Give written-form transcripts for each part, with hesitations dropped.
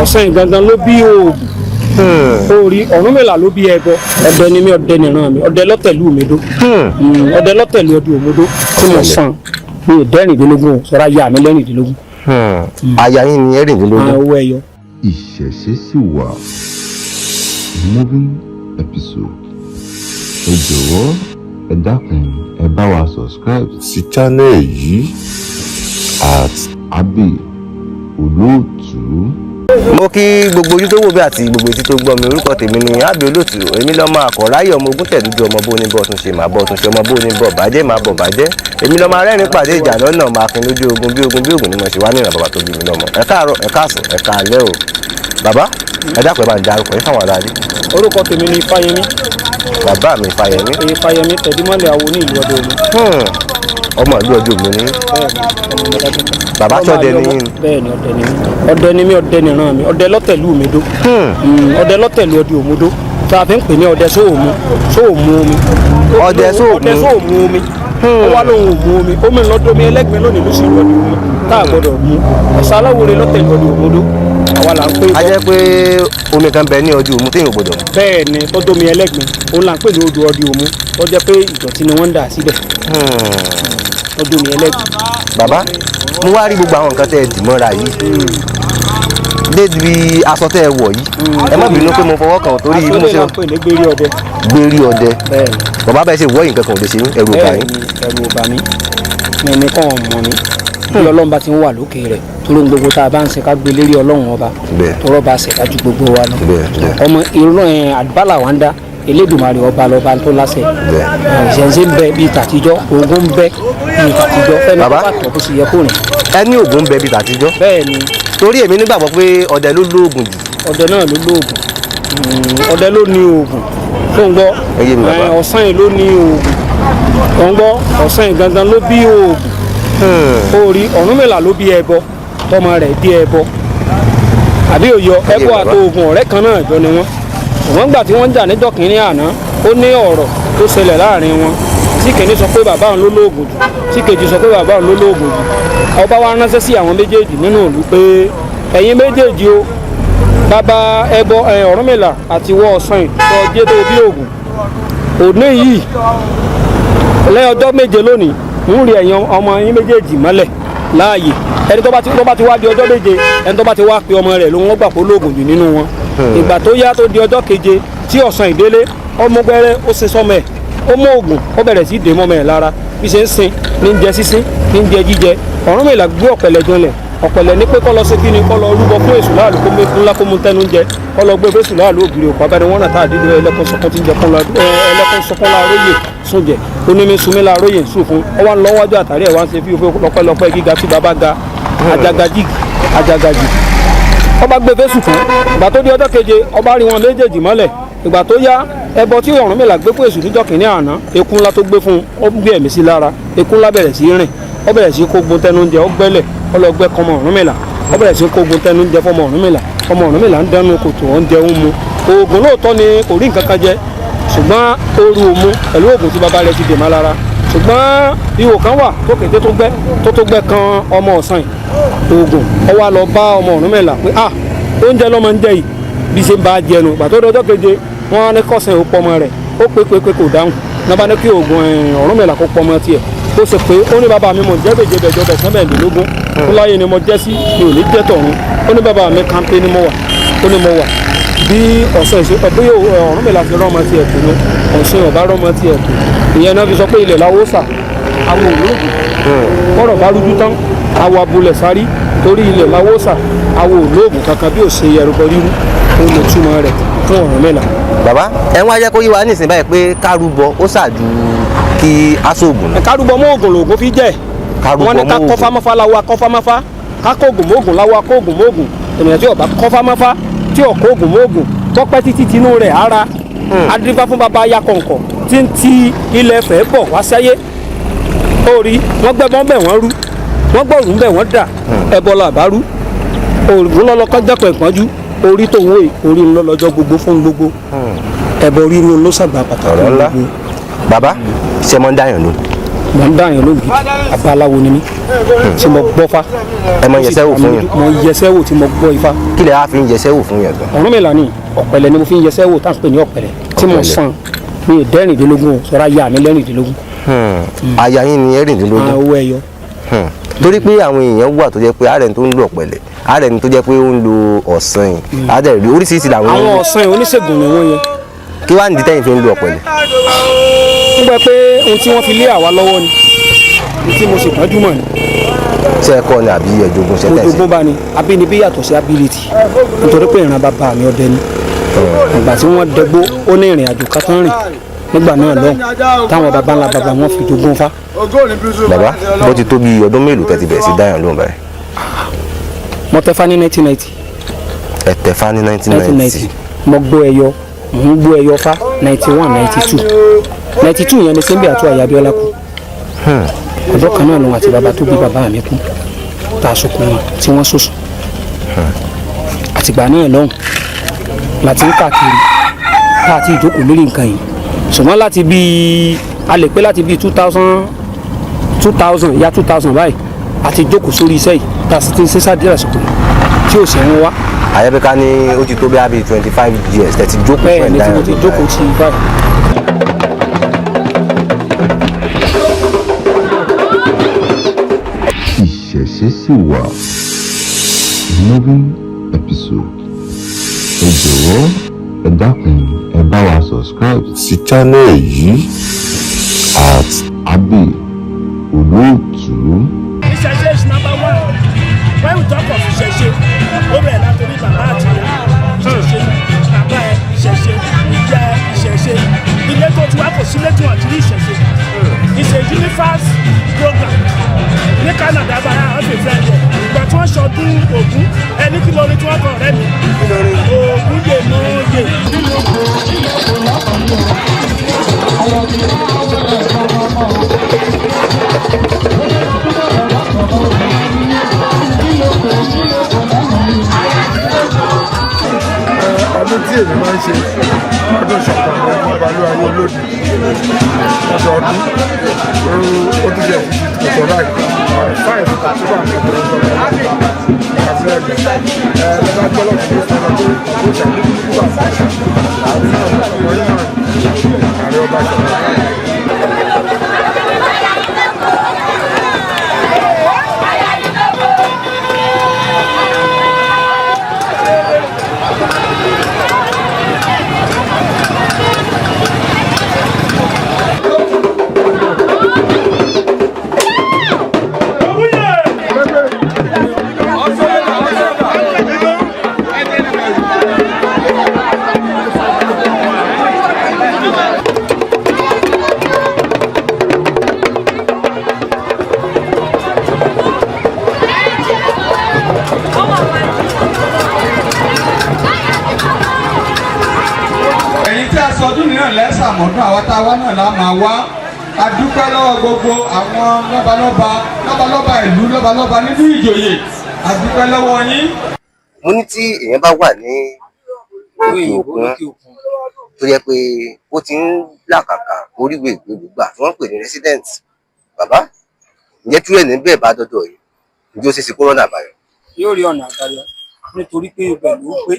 ọ̀sán gangan ló bí oògùn orí Ọ̀rúnmìlà ló bí ẹbọ. ọdẹ ni mí, ọdẹ nìran mi, ọdẹ lọ́tẹ̀lú òmedó. ọdẹ lọ́tẹ̀lú ọdún òmedó tí mo sàn ní ìdẹ́rìndínlógún sọ́ra ya mi lẹ́rìndínlógún. aya yín ni ẹ̀rìndínlógún. owó ẹyọ. Ìṣẹ̀ṣe sì wà moving episode. Ẹ jọ̀wọ́ ẹ dákun ẹ bá wa subscribe sí channel yìí @AbiOlóòtú. mo kí gbogbo ojú tó wò bí àti gbogbo etí tó gbọ́ mi. orúkọ tèmi ni Abi Olóòtú. èmi lọ́mọ àkọ́ráyè ọmọ ogun tẹ̀dúdú ọmọ bó ní bọ́ tún ṣe máa bọ́ tún ṣe ọmọ bó ní bọ́ bàjẹ́ máa bọ̀ bàjẹ́. èmi lọ́mọ arẹ́rìn pàdé ìjà lọ́nà máa fin lójú ogun bí ogun ni mo ṣe wá ní ìrìn bàbá tó bí mi lọ́mọ. ẹ káàárọ̀ ẹ káàsán ẹ káalẹ́ o. bàbá ẹ dákun ẹ bá ń darúkọ yín fáwọn aráàlú. orúkọ tèmi ni Fáyẹmí. bàbá mi Fáyẹmí. Fáyẹmí tẹ̀dímọ́lẹ̀ àwo ní ìlú ọdẹ omi. ọmọ ìlú ọdẹ omi ni. bàbá sọdẹ ni yín. bẹ́ẹ̀ni ọdẹ ni mí, ọdẹ nìran mi, ọdẹ lọ́tẹ̀lú òmedó. ọdẹ lọ́tẹ̀lú ọdẹ òmedó tí a fi ń pè ní ọdẹ sóòmù omi. ọdẹ sóòmù omi. ó wá lóhun òmù omi lọ́dọ̀ mi ẹlẹ́gbẹ̀ẹ́ lónìí ló sì lọ́dọ̀ omi tá a gbọ́dọ̀ mú. ọ̀sán aláwòrán lọ́tẹ̀lú ọdẹ òmedó àwa là ń pè. a jẹ́ pé omi kan bẹ ní ọdún òmu téèyàn gbọ́dọ̀ mú. bẹ́ẹ̀ ni tọ́jú omi ẹlẹ́gbẹ̀ẹ́ òun là ń pè ní odò ọdẹ òmu tó jẹ́ pé ìdọ̀tí ni wọ́n ń dà síbẹ̀. tọ́jú omi ẹlẹ́gbẹ̀ẹ́. bàbá mo wá rí gbogbo àwọn nǹkan tẹ́ ẹ dì mọ́ra yìí débi aṣọ tẹ́ ẹ wọ̀ yìí ẹ má bínú pé mo fọwọ́ kàn torí mo ṣe gbérí ọdẹ. gbérí ọdẹ bàbá bẹ́ẹ̀ ṣe wọ́ yìí nǹkan kan ò lè ṣe yín ẹ̀rù ọ̀bà yín. ẹ̀rù ọ̀bà mi mímí kàn mọ̀ ní bí ọlọ́run bá ti ń wà lókè rẹ̀ torí gbogbo tá a bá ń ṣe ká gbé lérí ọlọ́run ọba tọrọ bá ṣẹ̀dá ju gbogbo wa lọ. ọmọ ìran àdúbàlà wa ń dá Elédùmarè ọba lọba tó láṣẹ ìṣẹ̀ǹṣẹ̀ ń bẹ bíi tàtijọ́ ogun ń bẹ bíi tàtijọ́ fẹ́mi tó bá tọ̀ bó ṣe yẹ kó rìn. ẹ ní oògùn ń bẹ bíi tàtijọ́. bẹ́ẹ̀ ni. torí èmi nígbàgbọ́ pé ọdẹ ló lóògùn jù. ọdẹ náà ló lóògùn ọdẹ ló ní oògùn tó ń gbọ́ ọ̀sán yìí ló ní oògùn tó ń gbọ́ ọ̀sán yìí gangan ló bí oògùn orí Ọ̀rúnmìlà ló bí ẹbọ tọmọ rẹ̀ bí ẹbọ àbí òyọ ẹbọ àti oògùn ọ̀rẹ́ kan náà jọ ni wọ́n ṣùgbọ́n gbà tí wọ́n ń jà níjọ́ kìíní àná ó ní ọ̀rọ̀ tó ṣẹlẹ̀ láàrin wọn tí kìíní sọ pé bàbá òun ló lóògùn jù tí kejì sọ pé bàbá òun ló lóògùn jù ọba wa ránṣẹ́ sí àwọn méjèèjì nínú ìlú pé ẹ̀yin méjèèjì o bàbá ẹbọ Ọ̀rúnmìlà àti wọ́ ọ̀sán tó jẹ́ tó bí òògùn òní yìí lẹ́yìn ọjọ́ méje lónìí ń rí ẹ̀yin ọmọ yín méjèèjì mọ́lẹ̀ láàyè ẹni tó bá ti wá di ọjọ́ méje ẹni tó bá ti wá pe ọmọ rẹ̀ ló wọ́n gbà pé olóògùn jù nínú wọn ìgbà tó yá tó di ọjọ́ keje tí ọ̀sán ìdélé ọmọ gbẹ́rẹ́ ó sin sọmọ ẹ̀ ó mú oògùn ó bẹ̀rẹ̀ sí dè mọ́mọ ẹ̀ lára bí ṣe ń sin ní ń jẹ sísín ní ń jẹ jíjẹ Ọ̀rúnmìlà gbé ọ̀pẹ̀lẹ̀ jọlẹ̀ ọ̀pẹ̀lẹ̀ ní pé kọ́ lọ sí kí ni kọ́ lọ rúbọ fún èṣù láàlú kó mú ńlá kó mú tẹnu jẹ kọ́ lọ gbé fèṣù láàlú ògiri òkú abẹ́rẹ́ wọn náà tá àdídú ẹlẹ́kùn sọkún tí ń jẹ ẹlẹ́kùn sọkún láàróyè sùn jẹ onímí sunmí láàróyè sùn fún ọ wá ń lọ́wọ́jú àtàrí ẹ̀ wá ń ṣe fífi lọ́pẹ́lọpẹ́ gíga tí bàbá ga àjàgàjì ọba gbé fèṣù fún ìgbà tó di ọjọ́ keje ọba rí wọn méjèèjì mọ́lẹ̀ ìgbà tó yá ẹbọ tí Ọ̀rúnmìlà gbé fún èṣù níjọ́ kìíní àná eku ńlá tó gbé fún ó gbé ẹ̀mí sí lára eku ńlá bẹ̀rẹ̀ sí rìn ó bẹ̀rẹ̀ sí kógun tẹnu oúnjẹ ó gbẹ́lẹ̀ ó lọ gbẹ́ kọmọ Ọ̀rúnmìlà ó bẹ̀rẹ̀ sí kógun tẹnu oúnjẹ fọmọ Ọ̀rúnmìlà ọmọ Ọ̀rúnmìlà ń dẹnu kòtò oúnjẹ ń mu oògùn lóòótọ́ ni kò rí nǹkan kan jẹ ṣùgbọ́n ooru òmu pẹ̀lú oògùn tí bàbá rẹ̀ ti dè má lára ṣùgbọ́n ihò kan wà tó kété tó gbẹ́ kan ọmọ ọ̀sán yìí oògùn ó wá lọ bá ọmọ Ọ̀rúnmìlà pé oúnjẹ lọ́mọ ń jẹ yìí bí ṣe ń bá a jẹnu gbàtọ́ dọjọ́ keje wọ́n ní kọ́sẹ̀ ó pọmọ rẹ̀ ó pé kò dáhùn náà bá ní kí oògùn Ọ̀rúnmìlà kó pọmọ tiẹ̀ ó ṣe pé ó ní bàbá mi mọ̀ jẹ́ bèjì bẹ̀jọ bẹ̀ sẹ́mẹ̀ẹ́dínlógún ó láyé ni mo jẹ́ sí mi ò ní jẹ́ tọ̀run ó ní bàbá mi kánpé ni mo wà ó ní mo wà bí ọ̀sán ìṣe bí Ọ̀rúnmìlà fi rọ́mọ tiẹ̀ kù ní ọ̀sán ọ̀bá rọ́mọ tiẹ̀ kù ìyẹn náà fi sọ pé ilẹ̀ làwọ̀ sà àwọn olóògùn kọ́rọ̀ bá rújú tán àwọn abúlẹ̀ sárí torí ilẹ̀ làwọ̀ sà àwọn olóògùn kankan bí ò ṣe ẹrùbọ rírú ó lè túmọ̀ rẹ̀ fún Ọ̀rúnmìlà. bàbá ẹ wá jẹ́ kó yí wa nísìnyí báyìí pé kárúbọ ó ṣáájú kí aṣoògùn náà. kárúbọ mọ́ ògùn lògùn fi jẹ́ wọ́n ní ká kọ́fá mọ́fá láwa kọ́fá mọ́fá ká kóògùn mọ́ògùn láwa kóògùn mọ́ògùn ènìyàn tí ó bá kọ́fá mọ́fá tí ó kóògùn mọ́ògùn tọ́pẹ́ títí tinú rẹ̀ ara adífá fún baba ya kọ̀ǹkọ̀ tí ń ti ilẹ̀ fẹ́ bọ̀ wá sáyé orí wọ́n gbẹ́bọ́n bẹ̀ wọ́n rú wọ́n gbọ́rùn bẹ̀ wọ́n dà ẹbọ làbárú òògùn lọ́lọ́kọ́ jẹ́pọ̀ ìpọ́njú orí tó wó orí ńlọ́lọ́jọ́ gbogbo fún gbogbo ẹbọ rírun ló ṣàgbà pàtàkì gbogbo. bàbá ṣe mọ́ ń dáyàn ni. mo ń dá yẹn lóhùn babaláwo ni mí tí mo gbọ́ fá. ẹ mọ yẹsẹ́ wò fún yẹn. mo yẹsẹ́ wò tí mo gbọ́ ifá. kí lè á fi ń yẹsẹ́ wò fún yẹn gan. Ọ̀rúnmìlà ni ọ̀pẹ̀lẹ̀ ni mo fi ń yẹsẹ́ wò tá à ń pè ní ọ̀pẹ̀lẹ̀ tí mo san ní ẹ̀ẹ́dẹ́rìndínlógún sọ̀rọ̀ aya mi lẹ́rìndínlógún. aya yín ni ẹ̀rìndínlógún. owó ẹyọ. torí pé àwọn èèyàn wà tó jẹ́ pé ààrẹ tó ń lo ọ̀pẹ̀lẹ̀ ààrẹ tó jẹ́ pé ó ń lo ọ̀sán yìí ààrẹ rí oríṣiríṣi làwọn. àwọn ọ̀sán yìí oníṣègùn ni wọ́n yẹn. kí wàá nìdí tẹ́yìn fi ń lo ọ̀pẹ̀lẹ̀. ń gbẹ pé ohun tí wọ́n fi lé àwa lọ́wọ́ ni ohun tí mo sì tọ́jú mọ̀ ni. ṣé ẹ kọ́ ni àbí ẹ̀jọ̀gùn ṣe tẹ̀sí. ojoogun bá ní abínibí yàtọ̀ sí ability nítorí pé ìran bàbá mi ọdẹ ni ìgbà tí wọ́n dẹgbó ó ní ìrìn àjò kátó rìn nígbà náà lọ táwọn baba ńlá baba wọn fi jogún fá. bàbá bó ti tó bí ọdún mélòó tẹ́ ti bẹ̀rẹ̀ sí dáyàn lóhùn báyìí. mo tẹfá ní 1990. ẹ tẹfá ní 1990. mo gbọ́ ẹyọ mo ń gbọ́ ẹyọ fá 91 92 yẹn ni Símbì àti Àyàbíọ́lá kú. ọjọ́ kan náà lòun àti bàbá tó bí bàbá mi kú tá a sọkún wọn tí wọ́n sòsùn. àtìgbà náà lọ́hùn láti ń káàkiri tá a ti ìjókòó lórí nǹkan yìí ṣùgbọ́n láti bí a lè pé láti bí 2000 ya 2000 báyìí àti jókòó sórí iṣẹ́ yìí tá a sì ti ń ṣe sáde àsìkò tí ò sì ń wá. Àyàbíká ní ó ti tó bí abí 25 years tẹ́ ti jókòó bẹ́ẹ̀ ni tí mo ti jókòó sí i báyìí. Ìṣẹ̀ṣe sì wà moving episode. Ẹ jọ̀wọ́ ẹ dákun ẹ bá wa subscribe sí channel yìí at Abbey Olóòtú. Ìṣẹ̀ṣe is number one. When we talk of ìṣẹ̀ṣe, ó bẹ̀rẹ̀ látòrí bàbá àti ìṣẹ̀ṣe, bàbá ẹ̀ ìṣẹ̀ṣe, ìyá ìṣẹ̀ṣe. Ilé tó ti wá kò sí létí wọn ti rí ìṣẹ̀ṣe. It's a universe program. Ní Canada báyà wọ́n fi fẹ́ yẹ. Ìgbà tí wọ́n ṣọdún Ògún, ẹni kí lórí tí wọ́n kọ̀ rẹ́ mi. Ògún yè mọ́ yè. Ọdún tí èmi máa ń ṣe ọdún ṣọ̀kan ní babalú ayé olóde ọdọọdún ó ti jẹ́ ìtọ̀ láì fáìn tó bá mi kọ̀ ọ́ àti ẹgbẹ́ lọ́dá gbọ́dọ̀ tó fún ọ pé ó ṣàkóso nígbà láàrin náà ọmọ yìí náà ààrẹ ọba ṣọ̀kan. ọdún mìíràn lẹ́sàmọ́dún àwọn táwa náà la máa wá a dúpẹ́ lọ́wọ́ gbogbo àwọn lọ́balọ́ba ìlú lọ́balọ́ba nínú ìjòyè a dúpẹ́ lọ́wọ́ yín. mo ní tí èèyàn bá wà ní òkè òkun tó yẹ pé ó ti ń làkàkà oríwé ìgbégbà tí wọ́n pè ní resident bàbá ǹjẹ́ tí ẹ̀ ní bẹ́ẹ̀ bá dọ́dọ̀ yìí ǹjẹ́ ó ṣe ṣe kó rọ́nà àbáyọ. yóò rí ọ̀nà àbáyọ nítorí pé ibẹ̀ ló gbé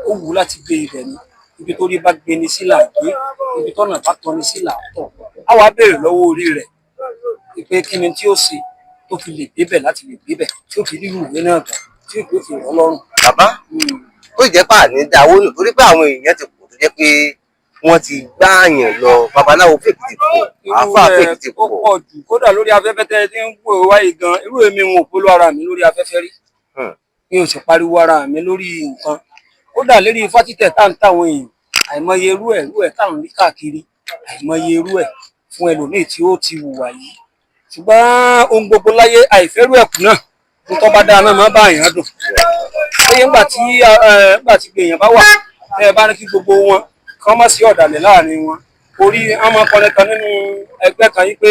ó wù ú láti gbé ibẹ̀ ni ibi tó rí bá gbé ní sílà gbé ibi tọ́nà bá tọ́ ní sílà tọ̀ á wàá béèrè lọ́wọ́ orí rẹ̀ pé kí ni tí ó ṣe tó fi lè débẹ̀ láti lè débẹ̀ tí ó fi rírú ìwé náà gbà tí ó fi rọ̀ lọ́rùn. bàbá tó jẹ́ pà ní dáwọ́ nù torí pé àwọn èèyàn ti pọ̀ tó jẹ́ pé wọ́n ti gbáàyàn lọ babaláwo fèkì ti pọ̀ àáfàá fèkì ti pọ̀. ó pọ̀ jù kódà lórí afẹ́fẹ́ tẹ́ ẹ ti ń wò wáyé gan irú èmi wọn ò polówó ara mi lórí afẹ́fẹ́ rí mi ò sì pariwo ara mi lórí nǹkan kódà lérí ifá títẹ̀ táwọn èèyàn àìmọye irú ẹ̀ táwọn rí káàkiri àìmọye irú ẹ̀ fún ẹlòmíì tí ó ti hùwà yìí ṣùgbọ́n ohun gbogbo láyé àìfẹ́rù ẹ̀kú náà ní tọ́ bá dáa náà máa bá èèyàn dùn lẹ́yìn nígbà tí èèyàn bá wà ẹ bá ní kí gbogbo wọn kán má sí ọ̀dàlẹ̀ láàrin wọn orí wọn máa kọ́ni kan nínú ẹgbẹ́ kan yìí pé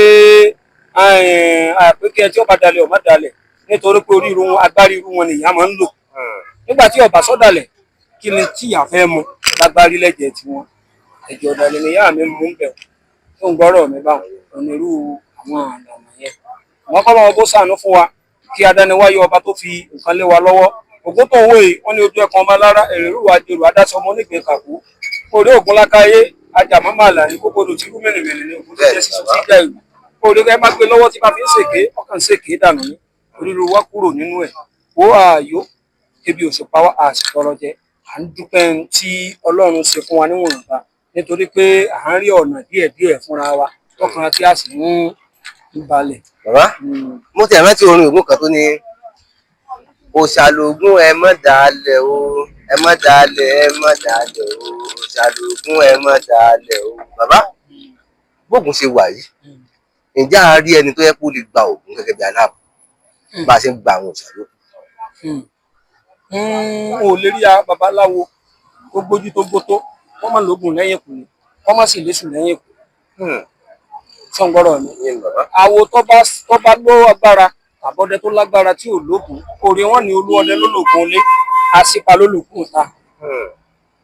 àpékẹ́ tí ó bá dalẹ̀ ọ̀ má dalẹ̀ nítorí pé orí irun agbárí irú wọn nìyá máa ń lò nígbà tí ọba sọdàlẹ kí ni tíyà fẹ́ mu lágbárí lẹ́jẹ̀ tiwọn ẹ̀jẹ̀ ọ̀dàlẹ̀ nìyá mi mú ń bẹ̀ tó ń gbọ́rọ̀ mi báwọn onírú àwọn àlànà yẹn àwọn kọ́ lọ́wọ́ bó ṣàánú fún wa kí adániwáyé ọba tó fi nǹkan lé wa lọ́wọ́ ògún tó ń wò yìí wọ́n ní ojú ẹ̀kan ọba lára èrèrú àjèrò adásọ ọmọ onígbè kàkú orí ògún lákàáyé ajàmọ́mọ́ àlàní kókòdò tí irú mẹ́rìnmẹ́rin ní ògún tó jẹ́ sísun tí ìjà ìlú orí ẹ má gbé lọ́wọ́ tí bá fi ń ṣèké ọkàn ń ṣèké dànù ní oríru wá kúrò nínú ẹ̀ ó ààyò ebi òṣùpá wa àṣìtọrọ jẹ à ń dúpẹ́ tí Ọlọ́run ṣe fún wa níwọ̀nba nítorí pé à ń rí ọ̀nà díẹ̀díẹ̀ fúnra wa tọkàn tí a sì ń balẹ̀. bàbá mo ti rántí orin Ògún kan tó ní òṣàlógún ẹ mọ́ dàálẹ̀ o ẹ mọ́ dàálẹ̀ ẹ mọ́ dàálẹ̀ o òṣàlógún ẹ mọ́ dàálẹ̀ o. bàbá bóògùn ṣe wà yìí ǹjẹ́ a rí ẹni tó yẹ kó lè gba Ògún gẹ́gẹ́ bí aláàbò bá a ṣe ń gba àwọn òṣàlógún. ò lè rí babaláwo tó gbójú tó gbótó wọ́n máa lóògùn lẹ́yìn kù ni wọ́n máa sì léṣù lẹ́yìn kù sọ̀ngbọ́rọ̀ mi. àwo tó bá ló agbára àbọ̀dẹ tó lágbára tí ò lóògùn orí wọn ni olúọdẹ lólògùn ilé àṣìpa lólògùn ta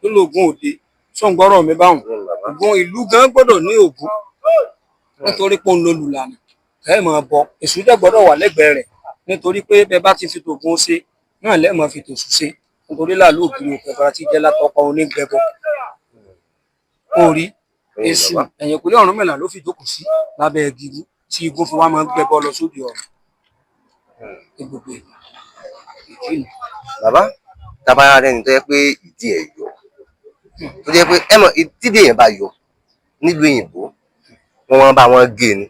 lólògùn òde sọ̀ngbọ́rọ̀ mi báwọn ògùn ìlú gan gbọ́dọ̀ ní ògùn nítorí pé òun lolùlànà ẹ máa bọ èṣù dẹ̀ gbọ́dọ̀ wà lẹ́gbẹ̀ẹ́ rẹ̀ nítorí pé bẹ́ẹ̀ bá ti fi tògùn ṣe náà lẹ́ẹ̀mọ́ fi tòṣù ṣe nítorí làálù òkìrì òkèkọ̀rọ̀ tí jẹ́ látọkọ onígbẹ̀bọ orí èṣù ẹ̀yìn ìpínlẹ̀ Ọ̀rúnmìlà ló fi jókòó sí lábẹ́ igi tí igun fún wa máa ń gbẹbọ lọ sóde ọ̀run gbogbo ìkíni. bàbá tabara rẹ ni tó yẹ pé ìdí ẹ yọ tó jẹ́ pé ẹ mọ̀ tídé yẹn bá yọ nílùú òyìnbó wọn bá wọn gé ni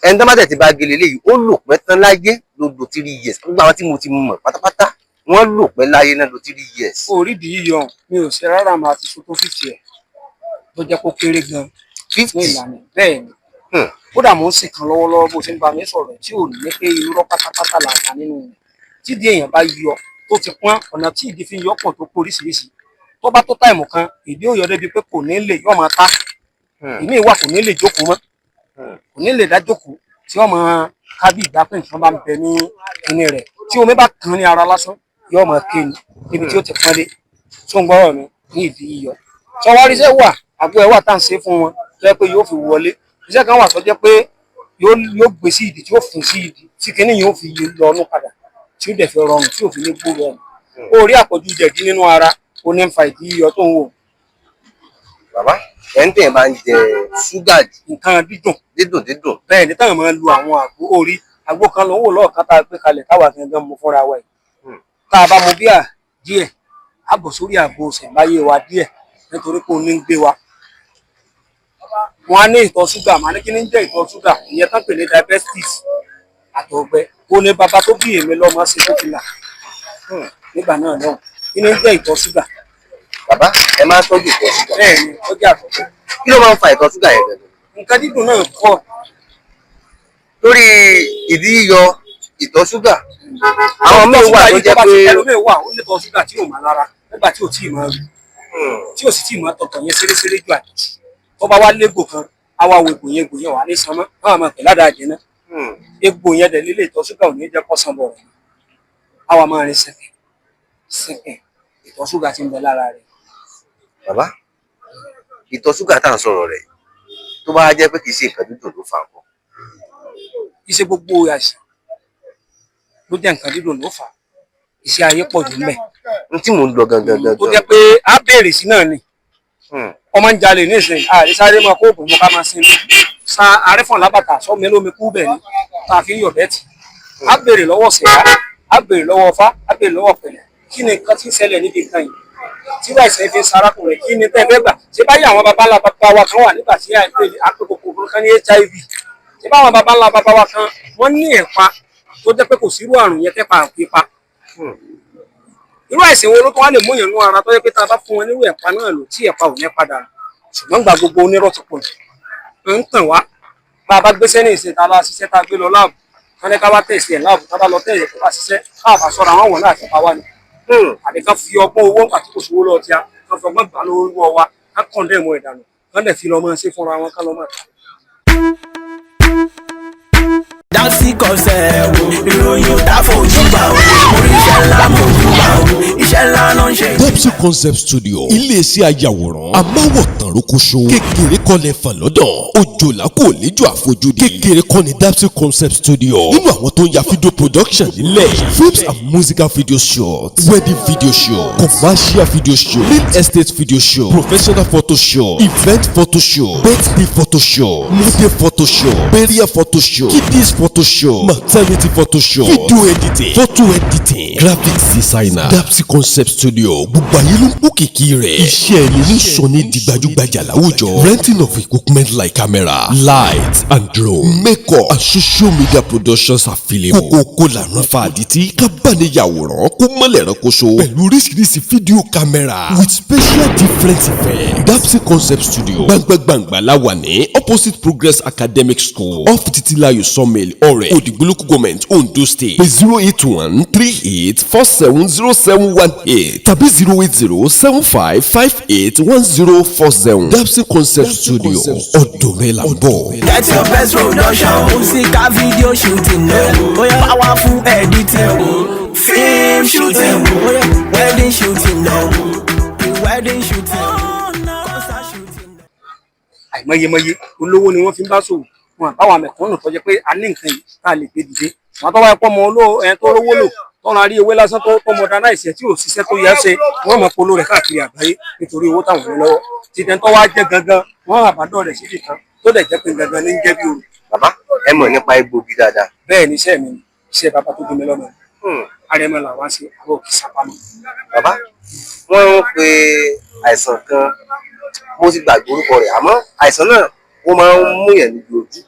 ẹni tó bá tẹ̀ ti bá gé lélẹ́yìí ó lò pẹ́ tán láyé ló lo 3 years gbogbo àwọn tí mo ti mọ̀ pátápátá wọ́n lò pẹ́ láyé náà lo 3 years. orídìí yíyọ mi ò ṣe rárá máa ti sún tó 50 ẹ̀ tó jẹ́ kó kéré gan 50 ní ìlànà bẹ́ẹ̀ ni kódà mò ń sì kan lọ́wọ́lọ́wọ́ bó ṣe ń bá mi sọ̀rọ̀ tí ò ní pé irọ́ pátápátá là ń ta nínú rẹ̀ tídìí èèyàn bá yọ tó ti pọ́n ọ̀nà tí ìdí fi yọ pọ̀ tó kó oríṣiríṣi tó bá tó táìmù kan ìdí ò yọ débi pé kò ní lè yọ máa ta ìmí ìwà kò ní lè jókòó mọ́ kò ní lè dá jókòó tí ọmọ kábí ìdápẹ́ nǹkan bá ń bẹ ní kíní rẹ̀ tí omi bá kàn ní ara lásán yọ ọmọ kéènì níbi tí ó ti pọ́n dé tó ń gbọ́rọ̀ mi ní ìdí yíyọ sọwárí iṣẹ́ wà àgbo ẹ̀ wà tá à ń ṣe fún wọn tó yẹ pé yóò fi wọlé iṣẹ́ kan wà tó jẹ́ pé yóò gbé sí ìdí tí yóò fún sí ìdí tí kíní yóò fi lọ ọdún padà tí ó dẹ̀ fi rọrùn tí ò fi ní gbó rọrùn ó rí àpọ̀jù jẹ̀dí nínú ara ó ní ń fa ìdí yíyọ tó ń wò. bàbá ẹ̀ ń tẹ̀ máa ń jẹ ṣúgà nǹkan dídùn bẹ́ẹ̀ ni táwọn máa ń lu àwọn àgbo orí àgbo kan ló ń wò lọ́ọ̀kan tá a gbé kalẹ̀ táwa gangan mu fúnra wa yìí tá a bá mu bíà díẹ̀ á bọ̀ sórí àgbo ṣẹ̀mbáyé wa díẹ̀ nítorí pé òun ní ń gbé wa wọn á ní ìtọ̀ ṣúgà màá ní kí ní jẹ́ ìtọ̀ ṣúgà ìyẹn tán pè ní diabetes àtọ̀gbẹ ó ní bàbá tó bí èmi lọ́mọ ṣe tó fi là nígbà náà lọ́hùn kí ní jẹ́ ìtọ̀ ṣúgà. bàbá ẹ máa ń tọ́jú ìtọ̀ ṣúgà. bẹ́ẹ̀ ni ó jẹ́ àtọ̀gbẹ. kí ló máa ń fa ìtọ̀ ṣúgà yẹn gẹ́gẹ́? nǹkan dídùn náà pọ̀. lórí ìdí yíyọ ìtọ̀ ṣúgà àwọn míì wà tó jẹ́ pé ẹlòmíì wà ó ní ìtọ̀ ṣúgà tí ò máa lára nígbà tí ò tí ì máa rí tí ò sì tí ì máa tọ̀tọ̀ yẹn ṣeréṣeré ju àdìtì tó bá wá légbò kan àwa wo egbò yẹn wà ní sanmọ́ àwọn máa pè ládàá jẹ náà egbò yẹn dẹ̀ lílé ìtọ̀ ṣúgà ò ní jẹ́ kó san bọ̀ rẹ̀ àwa máa rin sẹ̀kẹ̀ ìtọ̀ ṣúgà ti ń bẹ lára rẹ̀. bàbá ìtọ̀ ṣúgà tá à ń sọ̀rọ̀ rẹ̀ tó bá jẹ́ pé kì í ṣe nǹkan dídùn ló fà nǹkan. iṣẹ́ gbogbo àìsàn ló jẹ́ nǹkan dídùn ló fà iṣẹ́ ayé pọ̀ jù mẹ́. n tí mò ń lọ gangan tó jẹ́ pé á béèrè sí náà ni ọmọ ń jalè ní ìsìn àrísáré máa kó òògùn mọ́ ká máa sinmi sa àrífọ̀n lábàtà sọ́mi lómi kú bẹ̀ ni tá a fi ń yọ̀ bẹ́ẹ̀tì á béèrè lọ́wọ́ sẹ̀yà á béèrè lọ́wọ́ ọfá á béèrè lọ́wọ́ pẹ̀lẹ́ kí ni nǹkan tí ń ṣẹlẹ̀ níbi nǹkan yìí tí wàá ìṣẹ́ fi ń sarákùnrin kí ni tẹ́ fẹ́ gbà ṣé báyìí àwọn baba ńlá baba wa kan wà nígbà tí àpèkòkò ògùn kan ní HIV ṣé báwọn baba ńlá baba wa kan wọ́n ní ẹ̀pa tó jẹ́ pé kò sírú àrùn yẹn tẹ́pa àpépa irú àìsàn wo ló tó wá lè mú èèyàn nú ara tó yẹ pé tá a bá fún wọn nírú ẹ̀pa náà lò tí ẹ̀pa ò ní padà ṣùgbọ́n gba gbogbo onírọ̀ ti pọ̀ jù ń tàn wá bá a bá gbé sẹ́ni ìṣe tá a bá ṣiṣẹ́ tá a gbé lọ láàbù wọn ní ká bá tẹ̀sí ẹ̀ láàbù tá a bá lọ tẹ̀sí tó bá ṣiṣẹ́ káàbà sọ̀rọ̀ àwọn wọ̀n láti pa wá ni àbí ká fi ọgbọ́n owó pàtó kò sówó lọ tíá ká fi ọgbọ́n gbà lówó wa ká kàn dé ìmọ̀ ìdànù wọn dẹ̀ fi lọ mọ́ ṣe fúnra wọn ká lọ mọ́ dásí kọsẹ̀ wo ìròyìn ò dáfọ̀ ojú bá o orí iṣẹ́ ńlá mo jù bá o iṣẹ́ ńlá náà Dapsy Concept Studio iléeṣẹ́ ayàwòrán amáwòtán rókòṣó kékeré kọ́lẹ̀ fàn lọ́dọ̀ òjòlá kò léjò àfojúdi kékeré kọ́ ni Dapsy Concept Studio nínú àwọn tó ń ya video production nílẹ̀ films and musical video shots wedding video show commercial video show real estate video show professional photo show event photo show birthday photo show model photo show burial photo show kiddies photo show maternity photo show video editing photo editing graphics designer Dapsy Concept Studio gbogbo ayé ló ń kó kìkì rẹ̀ iṣẹ́ ẹni ní sọ ní di gbajúgbajà láwùjọ renting of equipment like camera light and drone makeup and social media productions available kókó làrán fàdítì kábàániyàwòrán kó mọ́lẹ̀ ránkoṣo pẹ̀lú oríṣiríṣi fídíò camera with special different effects Dapsy Concept Studio gbàngbàngbà la wà ní opposite Progress Academic School off Titilayo Sawmill ọ̀rẹ́ Òdìgbòlókù Government Ondo State pé 08138470718 tàbí 08075581040 Dapsy Concept Studio ọ̀dọ̀ rẹ̀ là ń bọ̀. Get your best production, musical video shooting, powerful editing, film shooting, wedding shooting, wedding shooting, concert shooting. àìmọyemọye olówó ni wọ́n fi ń bá ṣòwò wọn àbáwọn mẹ̀kúnnù tó jẹ́ pé a ní nǹkan yìí tá a lè gbé dìde wọn tó wáyé pọ́ mọ ẹni tó rówó lò tọ́nà rí ewé lásán tó modernize tí ò ṣiṣẹ́ tó yẹ ṣe wọ́n mọ̀ polo rẹ̀ káàkiri àgbáyé nítorí owó táwọn ní lọ́wọ́ títẹ̀ tó wá jẹ́ gangan wọ́n àbádọ́ rẹ̀ síbì kan tó dẹ̀ jẹ́ pé gangan ní jẹ́ bí oru. bàbá ẹ mọ̀ nípa egbògi dáadáa. bẹ́ẹ̀ ni iṣẹ́ mi ni iṣẹ́ bàbá tó bí mi lọ́mọ arẹmọ làwọn ṣe àwọn òkè sápamọ́. bàbá wọ́n ń pe àìsàn kan mo ti gbàgbé orúkọ rẹ̀ àmọ́ àìsàn náà wọ́n máa ń mú yẹn níbi ojú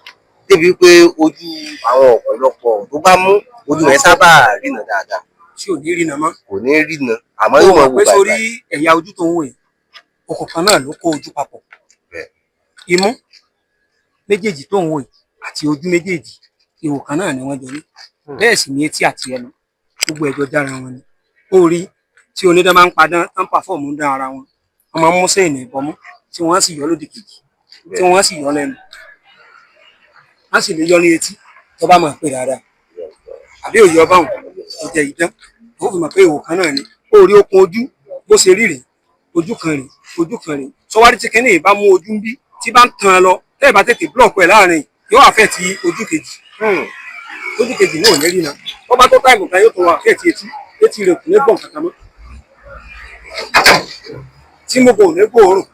débi pé ojú àwọn ọ̀pọ̀lọpọ̀ tó bá mú ojú rẹ̀ sábà rìnà dáadáa. tí ò ní rìnà mọ́. kò ní rìnà àmọ́ yóò máa wò bàbá. pé sórí ẹ̀yà ojú tó ń wò yìí ọ̀kọ̀ọ̀kan náà ló kó ojú papọ̀. imú méjèèjì tó ń wò yìí àti ojú méjèèjì ihò kan náà ni wọ́n jọ ní. bẹ́ẹ̀ sì ni etí àti ẹnu gbogbo ẹ̀jọ̀ dára wọn ni. orí tí onídán máa ń padán tán pàfọ́ọ̀mù dán ara wọn wọ́n máa ń mú sẹ́yìn ìbọmú tí wọ́n sì yọ lódì kejì tí wọ́n sì yọ lẹ́nu wọ́n sì lè yọ ní etí tó bá máa pè dáadáa àbí òye ọba òun kò jẹ ìdán wọ́n fi mọ̀ pé ihò kan náà ni orí okun ojú bó ṣe rí rèé ojú kan rèé ojú kan rèé sọwárí tí kẹ́ni ìbá mú ojú ń bí tí bá ń tan lọ tẹ́ ẹ̀ bá tètè búlọ̀kù ẹ̀ láàrin yóò àfẹ́ ti ojú kejì náà ò ní rí náà wọ́n bá tó táìmù kan yóò tó wà àfẹ́ ti etí rẹ̀ kò ní gbọ̀n kankan mọ́ tí mo bò ní gbòòrùn.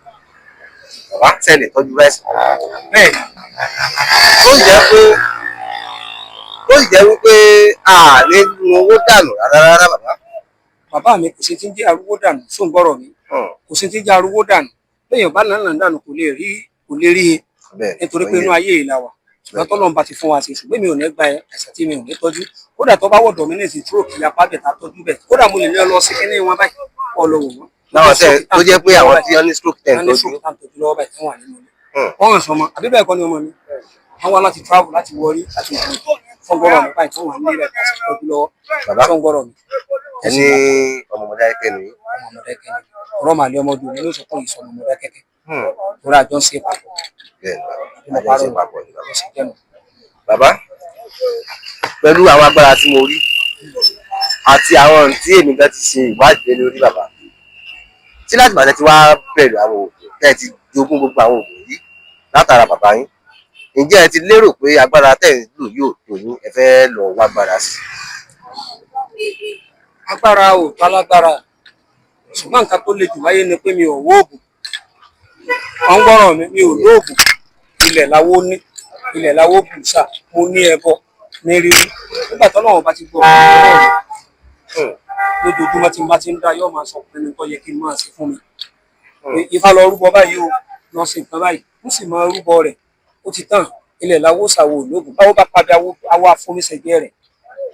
bàbá tẹ̀lé tọ́jú rẹ̀ sàn. bẹ́ẹ̀ ó sì jẹ́ wípé ààrẹ nu owó dànù rárá bàbá. bàbá mi kò sí ti ń jẹ́ arúgbó dànù sóun gbọ́rọ̀ mi kò sí ti ń jẹ́ arúgbó dànù lẹ́yìn bá nàá dànù kò lè rí nítorí pé inú ayé ìlà wà ṣùgbọ́n tọ́lọ́run bá ti fún wa ṣe ṣùgbọ́n mi ò ní gba ẹ̀sẹ̀ tí mi ò ní tọ́jú kódà tó bá wọ̀dọ̀ mi ní ìsìn tí òkè apá bẹ̀ tá tọ́jú bẹ̀ kódà mo lè lọ sí kíní wọn báyìí kọ́ lọ wò wọ́n. láwọn tẹ tó jẹ́ pé àwọn tí wọ́n ní stroke ten tọ́jú. wọ́n ní stroke ten tọ́jú lọ́wọ́ báyìí tí wọ́n wà nínú ilé. wọ́n hàn sọmọ àbí bẹ́ẹ̀ kọ́ ni ọmọ mi wọ́n wá láti travel láti wọrí láti fọ́ngbọ́rọ̀ mi báyìí tí wọ́n wà nílé rẹ̀ láti tọ́jú lọ́wọ́ fọ́ngbọ́rọ̀ mi. ẹni ọmọ Mọdákẹ́kẹ́ ni. ọ̀rọ̀ màlẹ́ ọmọdún mi ló sọ pé ìsọmọ Mọdákẹ́kẹ́ torí àjọ ń ṣe papọ̀. bàbá pẹ̀lú àwọn agbára tí mo rí àti àwọn tí èmi gan ti ṣe ìwádìí lórí bàbá tí láti bàtẹ́ tí wàá bẹ̀rẹ̀ àwọn oògùn tẹ́ ẹ ti jogún gbogbo àwọn oògùn yìí látara bàbá yín ǹjẹ́ ẹ ti lérò pé agbára tẹ́ ẹ lò yóò tó yín ẹ fẹ́ lọ wá agbára sí. agbára ò tó alágbára ṣùgbọ́n nǹkan tó le jù láyé ni pé mi ò wó oògùn ọ̀ngbọ́rọ̀ mi ò lóògùn ilẹ̀ làwọ̀ ní ilẹ̀ làwọ̀ bùsà mo ní ẹbọ ní rírí nígbà tó náà bá ti gbọ́ lójoojúmọ́ tí n bá ti ń dá yóò máa sọ pé ní tó yẹ kí n máa ṣe fún mi Ifá lọ rúbọ báyìí o lọ sí nǹkan báyìí n sì máa rúbọ rẹ̀ ó ti tàn ilẹ̀ làwọ̀ ṣàwọ̀ olóògùn báwo bá padà awọ afọmíṣẹ̀jẹ̀ rẹ̀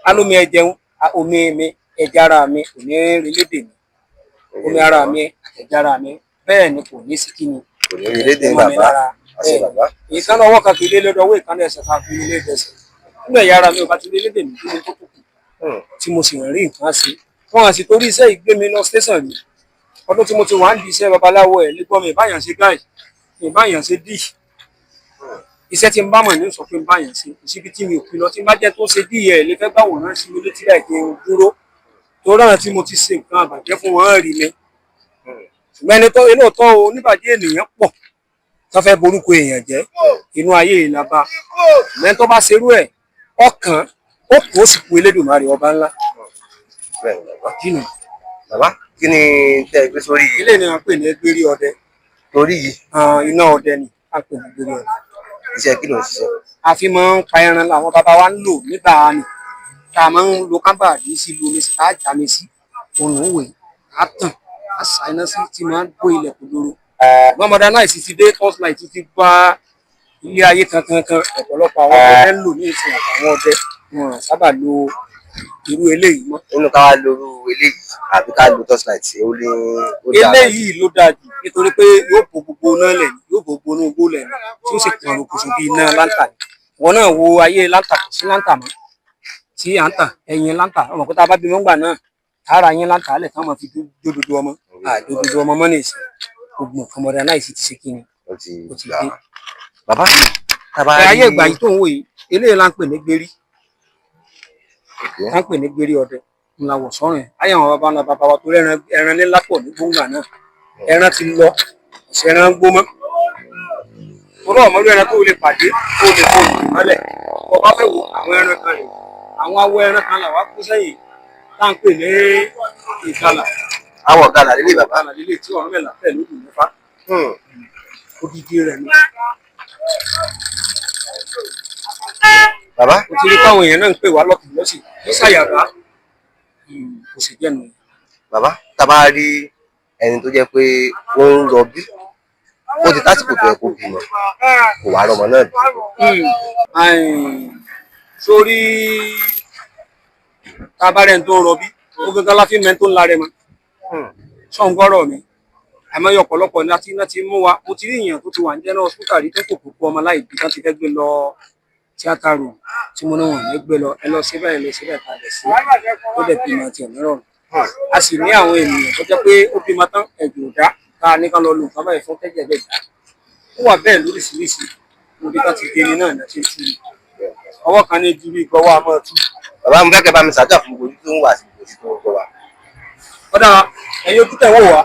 alómi ẹ̀jẹun omi mi ẹ̀jẹ̀ ara mi kò ní rí lédè mi omi ara mi ẹ̀jẹ̀ ara mi bẹ́ẹ̀ ni kò ní sí kí ni kò ní rí lédè bàbá ìkànnì ọwọ́ kan kì í lé lọ́dọ̀ owó ìkànnì ẹsẹ̀ kan kì í lé lẹ́sẹ̀ nígbà ìyá ara mi ò bá ti lé lédè mi kí ni tó kù tí mo sì rí nǹkan ṣe wọn àti torí iṣẹ́ ìgbé mi lọ station rí ọdún tí mo ti wà ń di iṣẹ́ babaláwo ẹ̀ lẹ́gbọ́n mi ìbáyàn ṣe gáì ìbáyàn ṣe dì iṣẹ́ tí n bá mọ̀ ní sọ pé n báyàn ṣe ìṣíbi tí mi ò pin lọ tí n bá jẹ́ tó ṣe dì ẹ̀ lè fẹ́ gbàwòrán sí mi létí láì kí n dúró torí àwọn tí mo ti ṣe nǹkan àbàjẹ́ fún wọn rí mi ṣùgbọ́n ẹni tó inú ọ̀tọ̀ oníbàjẹ́ ènìyàn pọ̀ tó fẹ́ borúkọ èèyàn jẹ́ inú ayé ìlàbà mẹ́ni tó bá ṣerú ẹ̀ ọkàn ó kó sì kú Elédùmarè ọba ńlá. bàbá kí ni tẹ́ ẹ gbé sórí yìí. ilé ni wọ́n pè ní Ẹgbẹ́rí ọdẹ. torí yìí. iná ọdẹ ni a pè ní Ẹgbẹ́rí ọdẹ. iṣẹ́ kí ló ń ṣiṣẹ́. a fi máa ń pa ẹran làwọn bàbá wa ń lò nígbà ni tá a máa ń lo kábàdì sí lomi sí tá a jà mí sí òun òwe á tàn á sa iná sí tí máa ń gbó ilẹ̀ kòdòrò. mọ́mọ́dá náà sì ti dé torchlight ti gba ilé ayé kankan ọ̀pọ̀lọpọ̀ àwọn ọdẹ ń lò ní ìsìn àtàwọn ọdẹ wọn sábà lo irú eléyìí mọ́. nínú ká wá lóru eléyìí àbí ká lo torchlight ó lé. eléyìí ló dáa jù nítorí pé yóò bo gbogbo náà lẹ̀ ní yóò bo gbogbo inú igbó lẹ̀ ní tí ó sì pọn rokoṣo bíi iná láńtà ni wọn náà wo ayé láńtà kò sí láńtà mọ́ tí à ń tà ẹyin láńtà ọmọ kó tá a bá bímọ ńgbà náà tààrà yín láńtà alẹ̀ táwọn fi dódodo ọmọ àdódodo ọmọ mọ́ ní ìsìn gbogbo nǹkan mọ̀dà náà sì ti ṣe kí ni ó ti dé. bàbá ayé ìgbà yìí tó ń wò yìí eléyìí là ń pè ní gbérí là ń pè ní gbérí ọdẹ ńlá wọ̀ sọ́run ẹ̀ ayé àwọn bàbá wa tó ẹran nílá pọ̀ ní gbóngbà náà ẹran ti lọ ọ̀sẹ̀ ẹran gbó mọ́ torí ọmọ orí ẹran tó lè pàdé tó lè kó ìmọ́lẹ̀ ọba fẹ́ wo àwọn ẹran kan rẹ̀ àwọn awọ ẹran kan là wá kó sẹ́yìn tá à ń pè ní ìgalà. àwọ̀ galà lílé bàbá. galà lílé tí ọ̀rọ̀ mẹ́la fẹ́ lódì mẹ́fà odidi rẹ̀ ni. bàbá. mo ti rí káwọn èèyàn náà ń pè wá lọ́kùnrin lọ́sì ní sàyàbá kò sì jẹ́ nìyẹn. bàbá tá a bá rí ẹni tó jẹ́ pé ó ń rọbí ó ti tásìkò tó yẹ kó bímọ kò wá rọmọ náà bí. sórí tabarẹ̀ tó ń rọbí ó gángan láfi mẹ́ tó ń larẹ̀ mọ́ sọ̀ǹgọ́rọ̀ mi àmọ́ yọ ọ̀pọ̀lọpọ̀ láti iná ti mú wa mo ti rí èèyàn tó ti wà ní general hospital rí tó kò kó ọmọ láì bí wọ́n ti fẹ́ gbé lọ tíátà room tí mo náà wọ̀n ní gbé lọ ẹ lọ síbẹ̀ ẹ lọ síbẹ̀ padà sí ó dẹ̀ bímọ tiẹ̀ nírọ̀rùn a sì ní àwọn ènìyàn tó jẹ́ pé ó bímọ tán ẹ̀jẹ̀ ò dá ká ní ká lọ lò nǹkan báyìí fún tẹ́jẹ̀ lè dá ó wà bẹ́ẹ̀ lóríṣiríṣi níbi ká ti gé ní náà láti tú ọwọ́ kan ní ju bí gbọ́wọ́ a máa tú. bàbá mi fẹ́ kẹ́ bá mi ṣàdúrà fún ojú tó ń wà sí ojú tó ń gbọ́ wa. ọ̀dà ẹ̀yin ojú tẹ̀ wò wá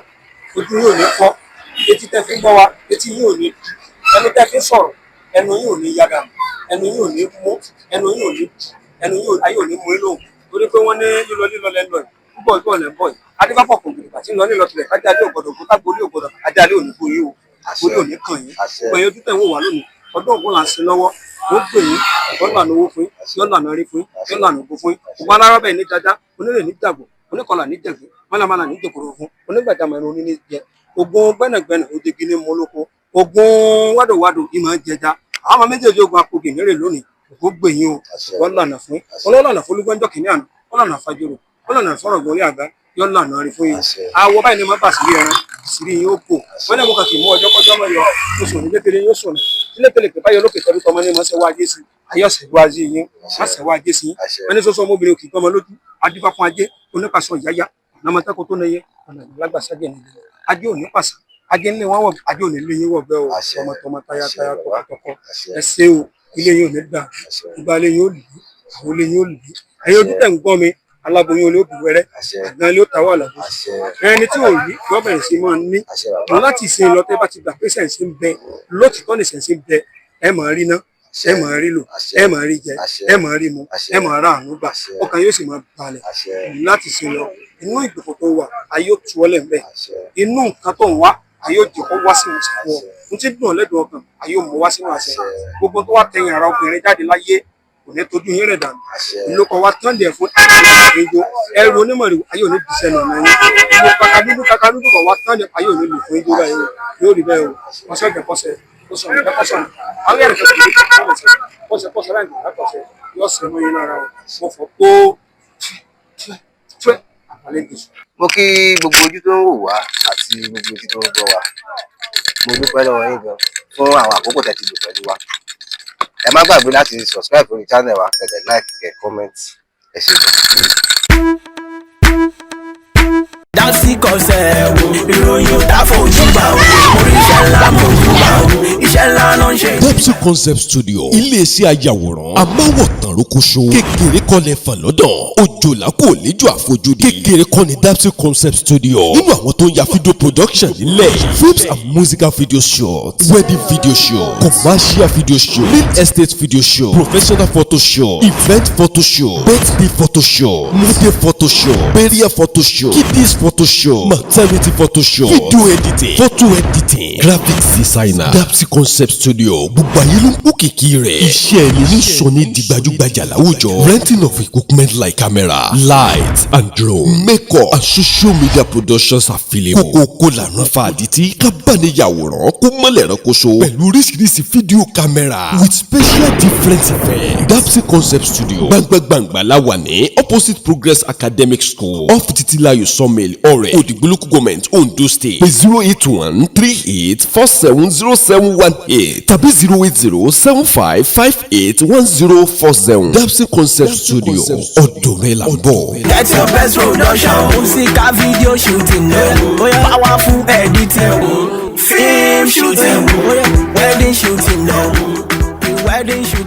ojú yóò ní fọ́ etí tẹ̀ fi gbọ́ wa etí yóò ní ẹnu tẹ̀ fi sọ̀rọ̀ ẹnu yóò ní yága ẹnu yóò ní mú ẹnu yóò ní ẹnu yóò ní mú inú torí pé wọ́n ní lílọ lẹ́nu ẹ̀ púpọ̀ ìbọ̀ lẹ́ ń bọ̀ yìí adébápọ̀ kò gbèrè àti ńlọ nílọ tilẹ̀ kájí adé ògbọ́dọ̀ kó tágbó olé ògbọ́dọ̀ adé alẹ́ òní kó yín o olé òní kàn yín gbẹ̀yìn ojú tẹ̀ ń wò wá lónìí ọdún ògùn là ń sin lọ́wọ́ ó gbè yín ọ̀dọ́ lànà owó fún yín yọ̀ lànà rí fún yín yọ̀ lànà ògbó fún yín ògbó alára bẹ́ẹ̀ ní dáadáa onírè ní dàgbò oníkọlà ní dẹ̀gbẹ́ mọ́nàmọ́nà ní dẹ̀kọ̀rọ̀ fún onígbàjámọ̀ ẹ̀rọ oníní jẹ ogun gbẹ́nàgbẹ́nà òdegi ní mọ́lókó ogun wádòwádò ìmọ̀ jẹja àwọn ọmọ méjèèjì ogun apògì nírè lónìí ògbó gbè yín o wọ́n lànà fún yín ọlọ́lànà fún olúgbọ́njọ́ kìíní àná wọ́n lànà fàjọrò wọ́n lànà fọ́rọ̀ gbọ́rí àgbá yọ lànà rí fún yín àwọ̀ báyìí ni wọ́n bà sí ẹran ìsírí yín ó bò wọ́n ní mo kàn kì í mú ọjọ́ kọjọ́ mọ́ yọ oṣù ní létele yóò sùn ní létele pé báyọ̀ lókè tẹ́lú tọmọ ní mọ́ sẹ́wọ́ ajé sí ayọ́sẹ̀ wá sí yín má sẹ́wọ́ ajé sí wọ́n ní sọ́sọ́ ọmọbìnrin òkè gbọ́mọ lójú adífá fún ajé onípasọ̀ yáyá nàmọ́tẹ́kọ tó nẹyẹ ọ̀nà ìlágbàsájẹ nílẹ̀ ajé òní pàṣẹ ajé ńlẹ̀ wọn wọ ajé òní lé yín wọ bẹ́ẹ̀ o tọmọtọmọ tayátayá tọkọtọkọ ẹ ṣé o ilé yín ò ní dà ìgbà ilé yín ò lè àwọn ilé yín ò lè ẹ̀yin ojú tẹ̀ ń gbọ́ mi aláboyún olè òbí wẹrẹ àgbọn ilé ó ta wà lọ́dún ẹni tí ò rí yọ bẹ̀rẹ̀ sí máa ní wọn láti sin lọ tẹ́ bá ti gbà pé sẹ̀nsì ń bẹ lótìtọ́ ní sẹ̀nsì ń bẹ ẹ máa rí ná ẹ máa rí lò ẹ máa rí jẹ ẹ máa rí mu ẹ máa rà àánú gbà ọkàn yóò sì máa balẹ̀ láti sin lọ inú ìgbèkùn tó wà ayé ó tu ọlẹ̀ ń bẹ̀ inú nǹkan tó ń wá ayé ó jẹ́ kó wá sí ìwòsàn fún ọ n ti dùn ọ̀lẹ́dùn ọkàn ayé ó mọ wá sínú àṣẹ gbogbo tó wá tẹ̀yìn ara obìnrin jáde láyé kò ní tójú yín rẹ̀ dànù ìlú kan wá tán dẹ̀ fún ìjọ ẹrù onímọ̀rì ayé òní bìsẹ̀ nà ọ̀nà yín ìlú kaka dúdú kan wá tán dẹ̀ ayé òní lù fún ìjọ báyìí yóò rí bẹ́ẹ̀ o ọ̀sẹ̀ ọ̀jẹ̀ kọ́sẹ̀ ó sọ̀rọ̀ ìgbà kọ́sẹ̀ àwọn yẹ̀rẹ̀ kọ́sẹ̀ láì gbà kọ́sẹ̀ yóò sẹ̀ mọ́ yín lára o mo fọ́ tó tíwẹ́ àpàlẹ́ gbèsè. mo kí gbogbo ojú tó ń wò wá àti gbogbo ojú tó ń gbọ́ wa mo dúpẹ́ lọ́wọ́ yín gan fún àwọn àkókò tẹ́ ti lò pẹ̀lú wa ẹ má gbàgbé láti subscribe lórí channel wa kẹ̀dẹ̀ like kẹ̀ comment ẹ ṣé gan. dásìkò sẹ́wọ̀ ìròyìn ò dáfọ̀ ojú bá wò orí iṣẹ́ ńlá mọ̀ ojú bá wò iṣẹ́ ńlá ló ń ṣe. Dapsy Concept Studio iléeṣẹ́ ayàwòrán amáwọ̀tán rókóṣó kékeré kọ́lẹ̀ fàlọ́dàn òjòlá kò léjò àfojúdi kékeré kọ́ ni Dapsy Concept Studio nínú àwọn tó ń ya fídíò production nílẹ̀ films and musical video shots wedding video show commercial video show real estate video show professional photo show event photo show birthday photo show model photo show burial photo show kiddies photo show maternity photo show video editing photo editing graphics designer Dapsy Concept Studio gbogbo ayé ló ń kó kìkì rẹ̀ iṣẹ́ ẹni ní sọ ní di gbajúgbajà láwùjọ renting of equipment like camera light and drone makeup and social media productions available kókó lànà fàdítì kábàániyàwòrán kó mọ́lẹ̀ ránkoṣo pẹ̀lú oríṣiríṣi fídíò camera with special different effects Dapsy Concept Studio gbangbangba la wà ní opposite Progress Academic School off Titilayo Sawmill ọ̀rẹ́ Òdìgbòlùkù Government Ondo State pé 08138470718 tàbí 08075581040 Dapsy Concept Studio ọ̀dọ̀ rẹ̀ là ń bọ̀. Get your best production, musical video shooting, powerful editing, film shooting, wedding shooting, wedding shooting.